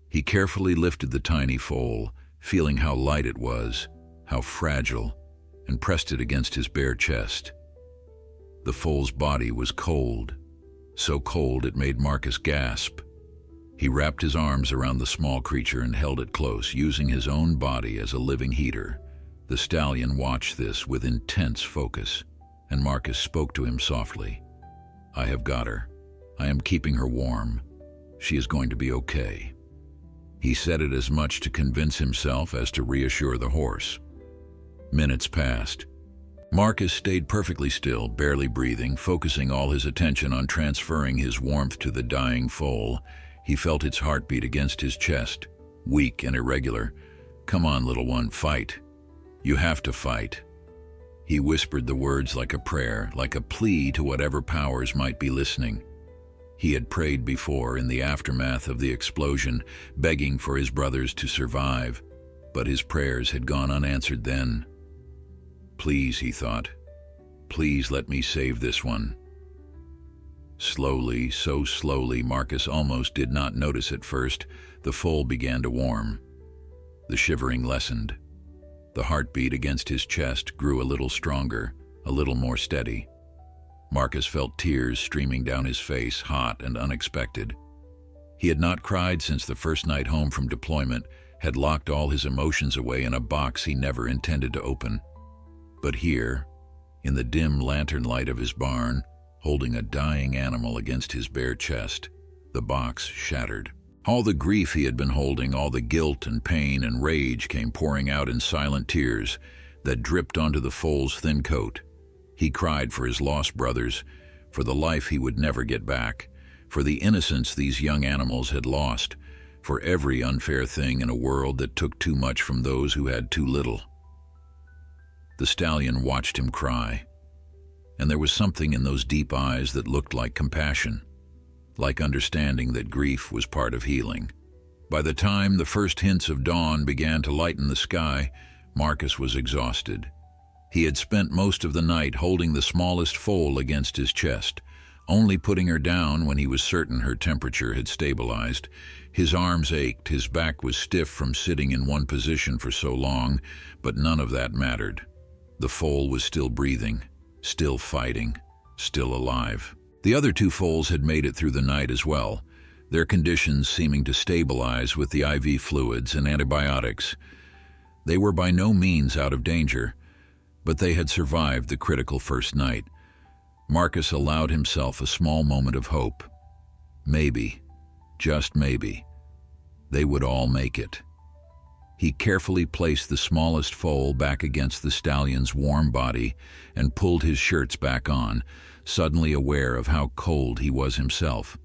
He carefully lifted the tiny foal, feeling how light it was, how fragile, and pressed it against his bare chest. The foal's body was cold, so cold it made Marcus gasp. He wrapped his arms around the small creature and held it close, using his own body as a living heater. The stallion watched this with intense focus, and Marcus spoke to him softly. "I have got her. I am keeping her warm. She is going to be okay." He said it as much to convince himself as to reassure the horse. Minutes passed. Marcus stayed perfectly still, barely breathing, focusing all his attention on transferring his warmth to the dying foal. He felt its heartbeat against his chest, weak and irregular. "Come on, little one, fight. You have to fight." He whispered the words like a prayer, like a plea to whatever powers might be listening. He had prayed before in the aftermath of the explosion, begging for his brothers to survive, but his prayers had gone unanswered then. "Please," he thought, "please let me save this one." Slowly, so slowly Marcus almost did not notice at first, the foal began to warm. The shivering lessened. The heartbeat against his chest grew a little stronger, a little more steady. Marcus felt tears streaming down his face, hot and unexpected. He had not cried since the first night home from deployment, had locked all his emotions away in a box he never intended to open. But here, in the dim lantern light of his barn, holding a dying animal against his bare chest, the box shattered. All the grief he had been holding, all the guilt and pain and rage came pouring out in silent tears that dripped onto the foal's thin coat. He cried for his lost brothers, for the life he would never get back, for the innocence these young animals had lost, for every unfair thing in a world that took too much from those who had too little. The stallion watched him cry, and there was something in those deep eyes that looked like compassion, like understanding that grief was part of healing. By the time the first hints of dawn began to lighten the sky, Marcus was exhausted. He had spent most of the night holding the smallest foal against his chest, only putting her down when he was certain her temperature had stabilized. His arms ached, his back was stiff from sitting in one position for so long, but none of that mattered. The foal was still breathing, still fighting, still alive. The other two foals had made it through the night as well, their conditions seeming to stabilize with the IV fluids and antibiotics. They were by no means out of danger, but they had survived the critical first night. Marcus allowed himself a small moment of hope. Maybe, just maybe, they would all make it. He carefully placed the smallest foal back against the stallion's warm body and pulled his shirts back on, suddenly aware of how cold he was himself.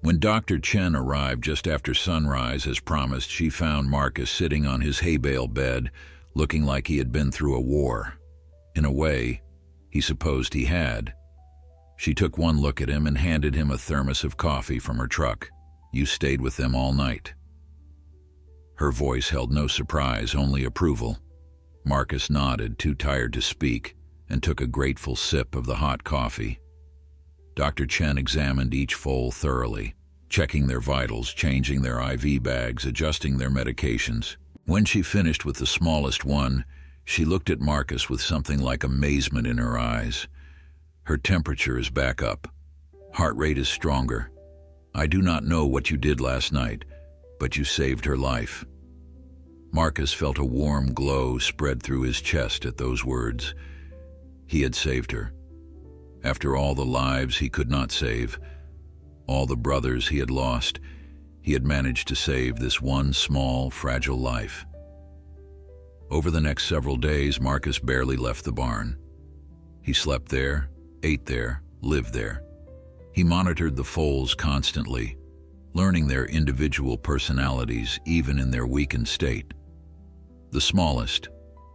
When Dr. Chen arrived just after sunrise, as promised, she found Marcus sitting on his hay bale bed, looking like he had been through a war. In a way, he supposed he had. She took one look at him and handed him a thermos of coffee from her truck. "You stayed with them all night." Her voice held no surprise, only approval. Marcus nodded, too tired to speak, and took a grateful sip of the hot coffee. Dr. Chen examined each foal thoroughly, checking their vitals, changing their IV bags, adjusting their medications. When she finished with the smallest one, she looked at Marcus with something like amazement in her eyes. "Her temperature is back up. Heart rate is stronger. I do not know what you did last night, but you saved her life." Marcus felt a warm glow spread through his chest at those words. He had saved her. After all the lives he could not save, all the brothers he had lost, he had managed to save this one small, fragile life. Over the next several days, Marcus barely left the barn. He slept there, ate there, lived there. He monitored the foals constantly, learning their individual personalities even in their weakened state. The smallest,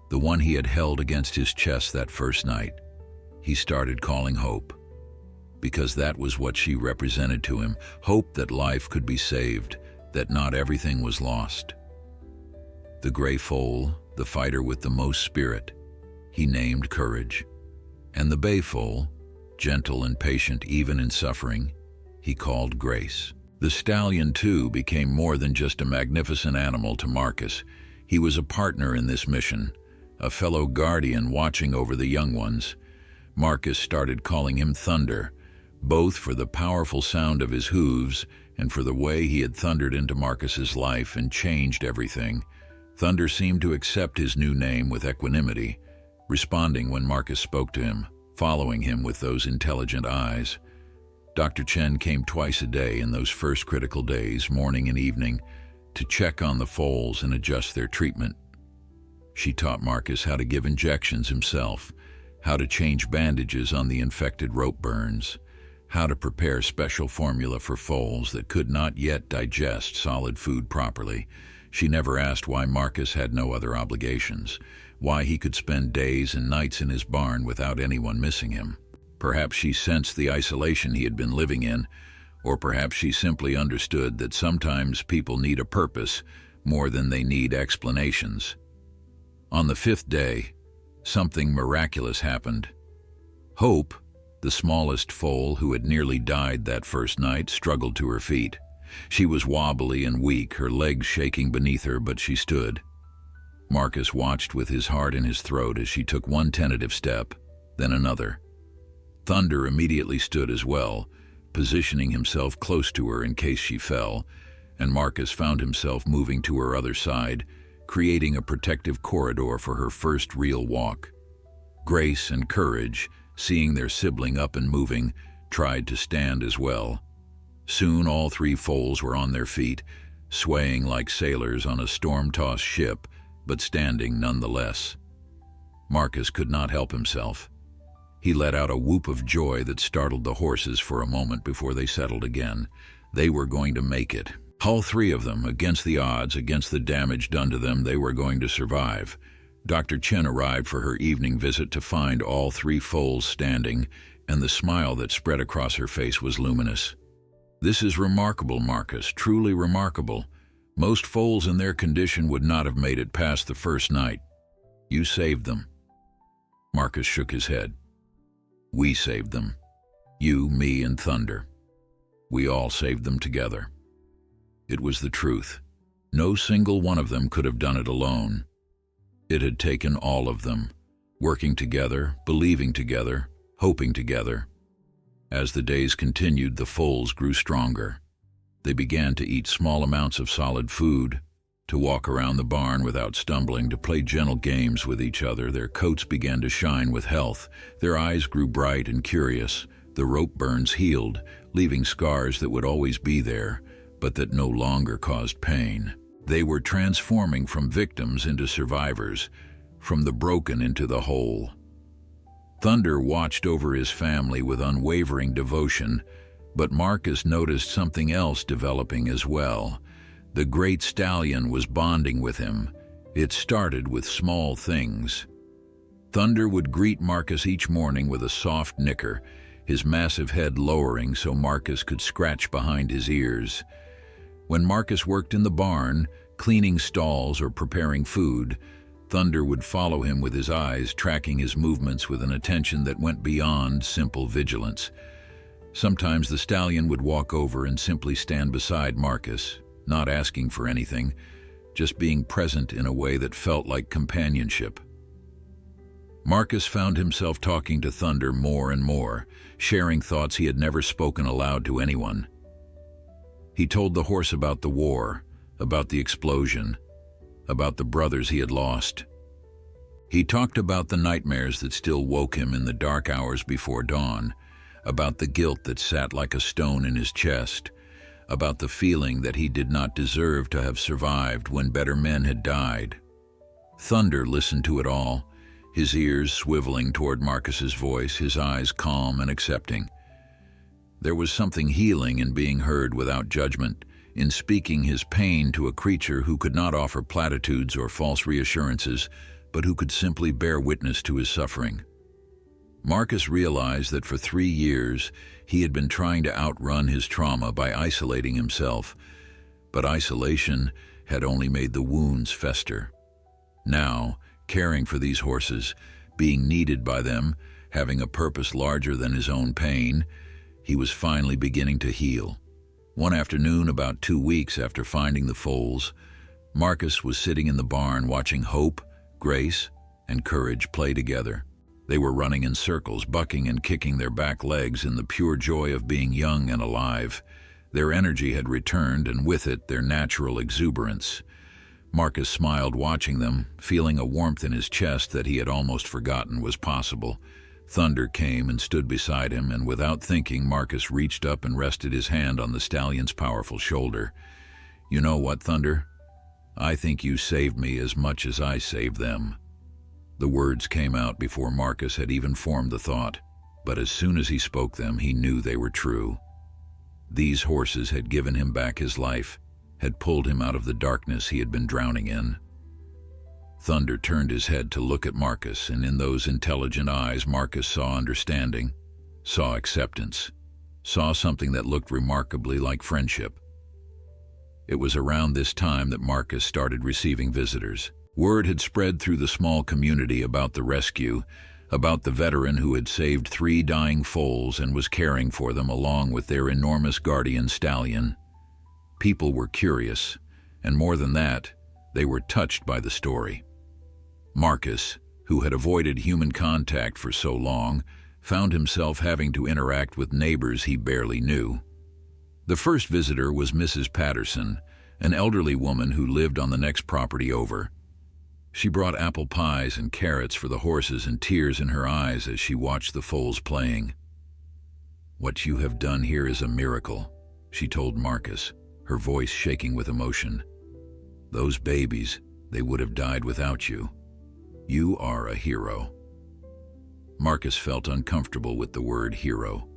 the one he had held against his chest that first night, he started calling Hope, because that was what she represented to him, hope that life could be saved, that not everything was lost. The gray foal, the fighter with the most spirit, he named Courage, and the bay foal, gentle and patient even in suffering, he called Grace. The stallion, too, became more than just a magnificent animal to Marcus. He was a partner in this mission, a fellow guardian watching over the young ones. Marcus started calling him Thunder, both for the powerful sound of his hooves and for the way he had thundered into Marcus's life and changed everything. Thunder seemed to accept his new name with equanimity, responding when Marcus spoke to him, following him with those intelligent eyes. Dr. Chen came twice a day in those first critical days, morning and evening, to check on the foals and adjust their treatment. She taught Marcus how to give injections himself, how to change bandages on the infected rope burns, how to prepare special formula for foals that could not yet digest solid food properly. She never asked why Marcus had no other obligations, why he could spend days and nights in his barn without anyone missing him. Perhaps she sensed the isolation he had been living in, or perhaps she simply understood that sometimes people need a purpose more than they need explanations. On the fifth day, something miraculous happened. Hope, the smallest foal who had nearly died that first night, struggled to her feet. She was wobbly and weak, her legs shaking beneath her, but she stood. Marcus watched with his heart in his throat as she took one tentative step, then another. Thunder immediately stood as well, positioning himself close to her in case she fell, and Marcus found himself moving to her other side, creating a protective corridor for her first real walk. Grace and Courage, seeing their sibling up and moving, tried to stand as well. Soon all three foals were on their feet, swaying like sailors on a storm-tossed ship, but standing nonetheless. Marcus could not help himself. He let out a whoop of joy that startled the horses for a moment before they settled again. They were going to make it. All three of them, against the odds, against the damage done to them, they were going to survive. Dr. Chen arrived for her evening visit to find all three foals standing, and the smile that spread across her face was luminous. "This is remarkable, Marcus, truly remarkable. Most foals in their condition would not have made it past the first night. You saved them." Marcus shook his head. "We saved them." You, me, and Thunder. We all saved them together. It was the truth. No single one of them could have done it alone. It had taken all of them, working together, believing together, hoping together. As the days continued, the foals grew stronger. They began to eat small amounts of solid food, to walk around the barn without stumbling, to play gentle games with each other. Their coats began to shine with health. Their eyes grew bright and curious. The rope burns healed, leaving scars that would always be there, but that no longer caused pain. They were transforming from victims into survivors, from the broken into the whole. Thunder watched over his family with unwavering devotion, but Marcus noticed something else developing as well. The great stallion was bonding with him. It started with small things. Thunder would greet Marcus each morning with a soft nicker, his massive head lowering so Marcus could scratch behind his ears. When Marcus worked in the barn, cleaning stalls or preparing food, Thunder would follow him with his eyes, tracking his movements with an attention that went beyond simple vigilance. Sometimes the stallion would walk over and simply stand beside Marcus, not asking for anything, just being present in a way that felt like companionship. Marcus found himself talking to Thunder more and more, sharing thoughts he had never spoken aloud to anyone. He told the horse about the war, about the explosion, about the brothers he had lost. He talked about the nightmares that still woke him in the dark hours before dawn, about the guilt that sat like a stone in his chest, about the feeling that he did not deserve to have survived when better men had died. Thunder listened to it all, his ears swiveling toward Marcus's voice, his eyes calm and accepting. There was something healing in being heard without judgment, in speaking his pain to a creature who could not offer platitudes or false reassurances, but who could simply bear witness to his suffering. Marcus realized that for 3 years he had been trying to outrun his trauma by isolating himself, but isolation had only made the wounds fester. Now, caring for these horses, being needed by them, having a purpose larger than his own pain, he was finally beginning to heal. One afternoon, about 2 weeks after finding the foals, Marcus was sitting in the barn watching Hope, Grace, and Courage play together. They were running in circles, bucking and kicking their back legs in the pure joy of being young and alive. Their energy had returned, and with it, their natural exuberance. Marcus smiled watching them, feeling a warmth in his chest that he had almost forgotten was possible. Thunder came and stood beside him, and without thinking, Marcus reached up and rested his hand on the stallion's powerful shoulder. "You know what, Thunder? I think you saved me as much as I saved them." The words came out before Marcus had even formed the thought, but as soon as he spoke them, he knew they were true. These horses had given him back his life, had pulled him out of the darkness he had been drowning in. Thunder turned his head to look at Marcus, and in those intelligent eyes Marcus saw understanding, saw acceptance, saw something that looked remarkably like friendship. It was around this time that Marcus started receiving visitors. Word had spread through the small community about the rescue, about the veteran who had saved 3 dying foals and was caring for them along with their enormous guardian stallion. People were curious, and more than that, they were touched by the story. Marcus, who had avoided human contact for so long, found himself having to interact with neighbors he barely knew. The first visitor was Mrs. Patterson, an elderly woman who lived on the next property over. She brought apple pies and carrots for the horses and tears in her eyes as she watched the foals playing. "What you have done here is a miracle," she told Marcus, her voice shaking with emotion. "Those babies, they would have died without you. You are a hero." Marcus felt uncomfortable with the word hero.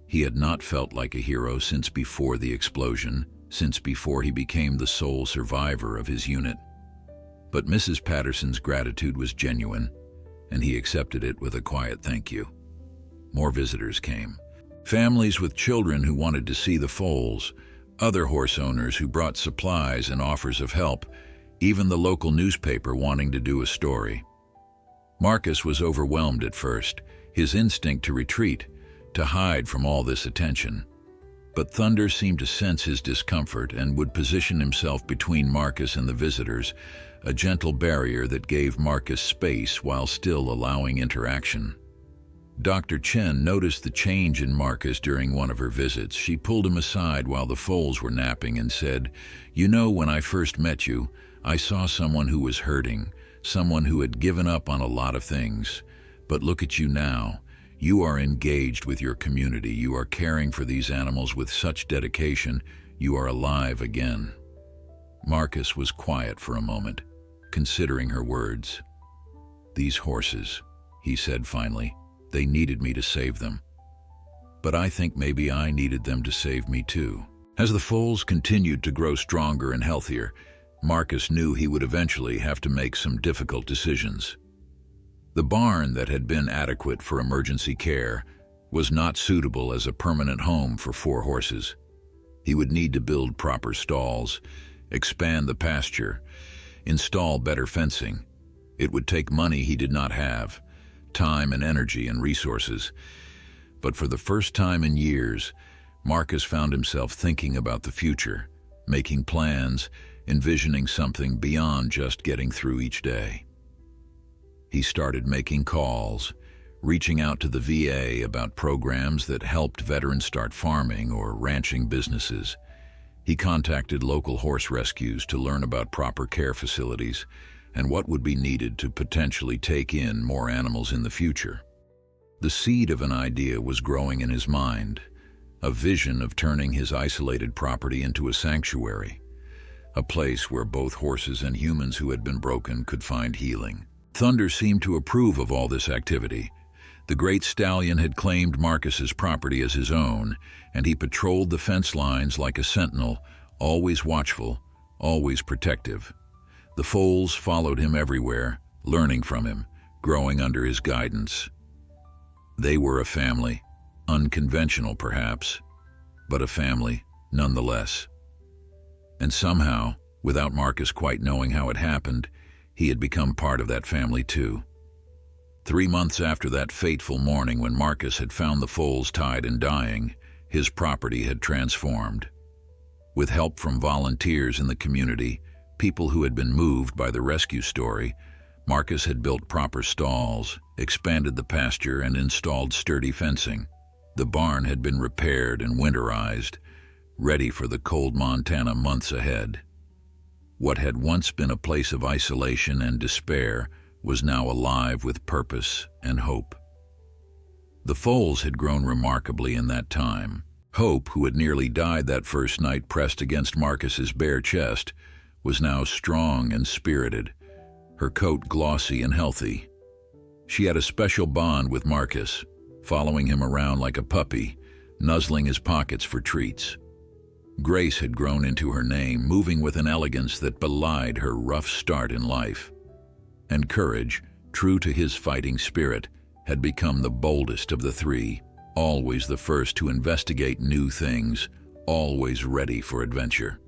He had not felt like a hero since before the explosion, since before he became the sole survivor of his unit. But Mrs. Patterson's gratitude was genuine, and he accepted it with a quiet thank you. More visitors came. Families with children who wanted to see the foals, other horse owners who brought supplies and offers of help, even the local newspaper wanting to do a story. Marcus was overwhelmed at first, his instinct to retreat, to hide from all this attention. But Thunder seemed to sense his discomfort and would position himself between Marcus and the visitors, a gentle barrier that gave Marcus space while still allowing interaction. Dr. Chen noticed the change in Marcus during one of her visits. She pulled him aside while the foals were napping and said, "You know, when I first met you, I saw someone who was hurting, someone who had given up on a lot of things. But look at you now. You are engaged with your community. You are caring for these animals with such dedication. You are alive again." Marcus was quiet for a moment, considering her words. "These horses," he said finally, "they needed me to save them. But I think maybe I needed them to save me too." As the foals continued to grow stronger and healthier, Marcus knew he would eventually have to make some difficult decisions. The barn that had been adequate for emergency care was not suitable as a permanent home for 4 horses. He would need to build proper stalls, expand the pasture, install better fencing. It would take money he did not have, time and energy and resources. But for the first time in years, Marcus found himself thinking about the future, making plans, envisioning something beyond just getting through each day. He started making calls, reaching out to the VA about programs that helped veterans start farming or ranching businesses. He contacted local horse rescues to learn about proper care facilities and what would be needed to potentially take in more animals in the future. The seed of an idea was growing in his mind, a vision of turning his isolated property into a sanctuary, a place where both horses and humans who had been broken could find healing. Thunder seemed to approve of all this activity. The great stallion had claimed Marcus's property as his own, and he patrolled the fence lines like a sentinel, always watchful, always protective. The foals followed him everywhere, learning from him, growing under his guidance. They were a family, unconventional perhaps, but a family nonetheless. And somehow, without Marcus quite knowing how it happened, he had become part of that family too. 3 months after that fateful morning when Marcus had found the foals tied and dying, his property had transformed. With help from volunteers in the community, people who had been moved by the rescue story, Marcus had built proper stalls, expanded the pasture, and installed sturdy fencing. The barn had been repaired and winterized, ready for the cold Montana months ahead. What had once been a place of isolation and despair was now alive with purpose and hope. The foals had grown remarkably in that time. Hope, who had nearly died that first night pressed against Marcus's bare chest, was now strong and spirited, her coat glossy and healthy. She had a special bond with Marcus, following him around like a puppy, nuzzling his pockets for treats. Grace had grown into her name, moving with an elegance that belied her rough start in life. And Courage, true to his fighting spirit, had become the boldest of the 3, always the first to investigate new things, always ready for adventure.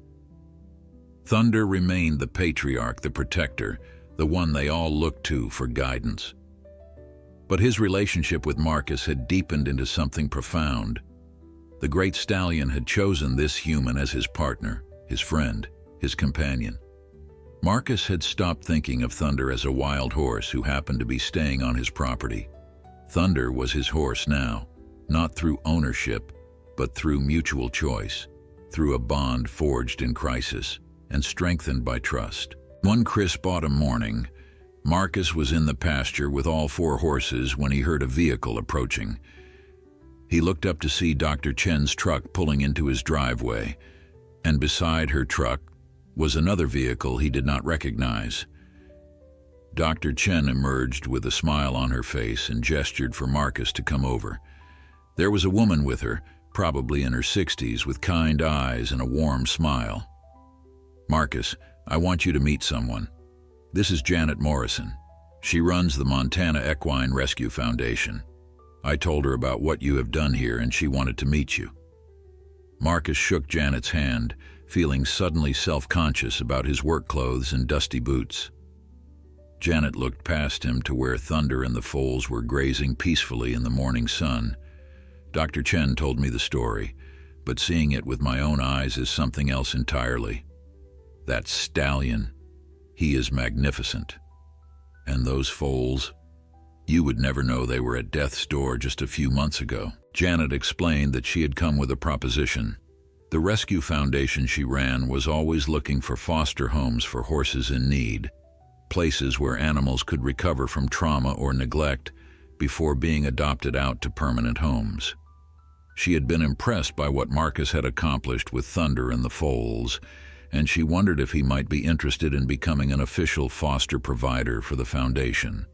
Thunder remained the patriarch, the protector, the one they all looked to for guidance. But his relationship with Marcus had deepened into something profound. The great stallion had chosen this human as his partner, his friend, his companion. Marcus had stopped thinking of Thunder as a wild horse who happened to be staying on his property. Thunder was his horse now, not through ownership, but through mutual choice, through a bond forged in crisis and strengthened by trust. One crisp autumn morning, Marcus was in the pasture with all 4 horses when he heard a vehicle approaching. He looked up to see Dr. Chen's truck pulling into his driveway, and beside her truck was another vehicle he did not recognize. Dr. Chen emerged with a smile on her face and gestured for Marcus to come over. There was a woman with her, probably in her 60s, with kind eyes and a warm smile. "Marcus, I want you to meet someone. This is Janet Morrison. She runs the Montana Equine Rescue Foundation. I told her about what you have done here and she wanted to meet you." Marcus shook Janet's hand, feeling suddenly self-conscious about his work clothes and dusty boots. Janet looked past him to where Thunder and the foals were grazing peacefully in the morning sun. Dr. Chen told me the story, but seeing it with my own eyes is something else entirely. That stallion, he is magnificent. And those foals, you would never know they were at death's door just a few months ago. Janet explained that she had come with a proposition. The rescue foundation she ran was always looking for foster homes for horses in need, places where animals could recover from trauma or neglect before being adopted out to permanent homes. She had been impressed by what Marcus had accomplished with Thunder and the foals, and she wondered if he might be interested in becoming an official foster provider for the foundation.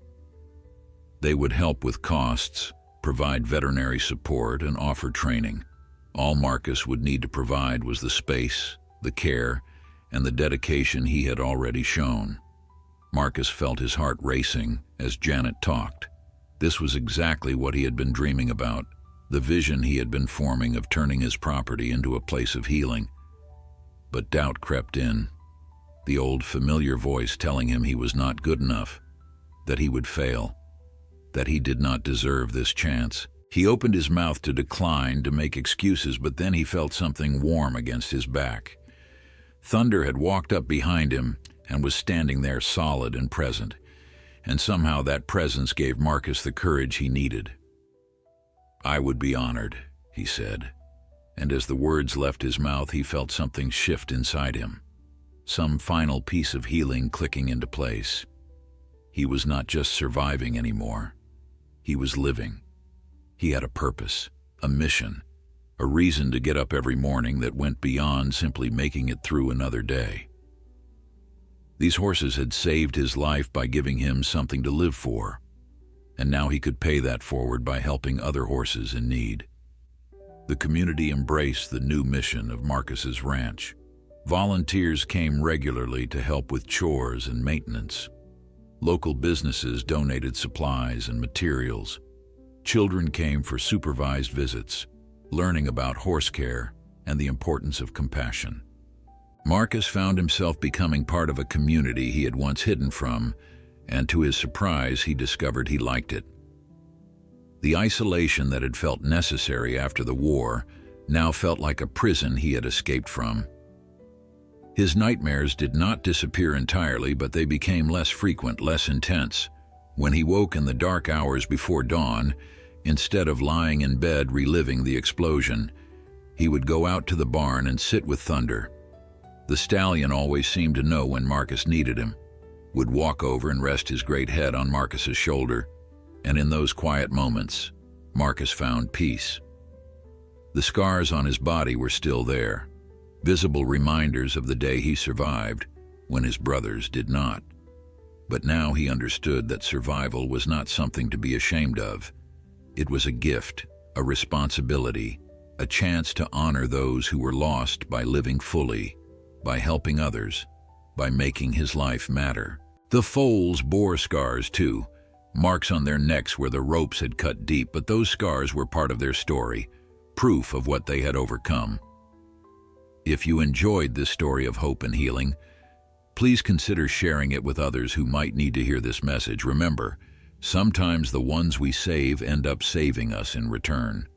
They would help with costs, provide veterinary support, and offer training. All Marcus would need to provide was the space, the care, and the dedication he had already shown. Marcus felt his heart racing as Janet talked. This was exactly what he had been dreaming about, the vision he had been forming of turning his property into a place of healing. But doubt crept in, the old familiar voice telling him he was not good enough, that he would fail, that he did not deserve this chance. He opened his mouth to decline, to make excuses, but then he felt something warm against his back. Thunder had walked up behind him and was standing there solid and present, and somehow that presence gave Marcus the courage he needed. "I would be honored," he said, and as the words left his mouth, he felt something shift inside him, some final piece of healing clicking into place. He was not just surviving anymore. He was living. He had a purpose, a mission, a reason to get up every morning that went beyond simply making it through another day. These horses had saved his life by giving him something to live for, and now he could pay that forward by helping other horses in need. The community embraced the new mission of Marcus's ranch. Volunteers came regularly to help with chores and maintenance. Local businesses donated supplies and materials. Children came for supervised visits, learning about horse care and the importance of compassion. Marcus found himself becoming part of a community he had once hidden from, and to his surprise, he discovered he liked it. The isolation that had felt necessary after the war now felt like a prison he had escaped from. His nightmares did not disappear entirely, but they became less frequent, less intense. When he woke in the dark hours before dawn, instead of lying in bed reliving the explosion, he would go out to the barn and sit with Thunder. The stallion always seemed to know when Marcus needed him, would walk over and rest his great head on Marcus's shoulder, and in those quiet moments, Marcus found peace. The scars on his body were still there, visible reminders of the day he survived when his brothers did not. But now he understood that survival was not something to be ashamed of. It was a gift, a responsibility, a chance to honor those who were lost by living fully, by helping others, by making his life matter. The foals bore scars too, marks on their necks where the ropes had cut deep, but those scars were part of their story, proof of what they had overcome. If you enjoyed this story of hope and healing, please consider sharing it with others who might need to hear this message. Remember, sometimes the ones we save end up saving us in return.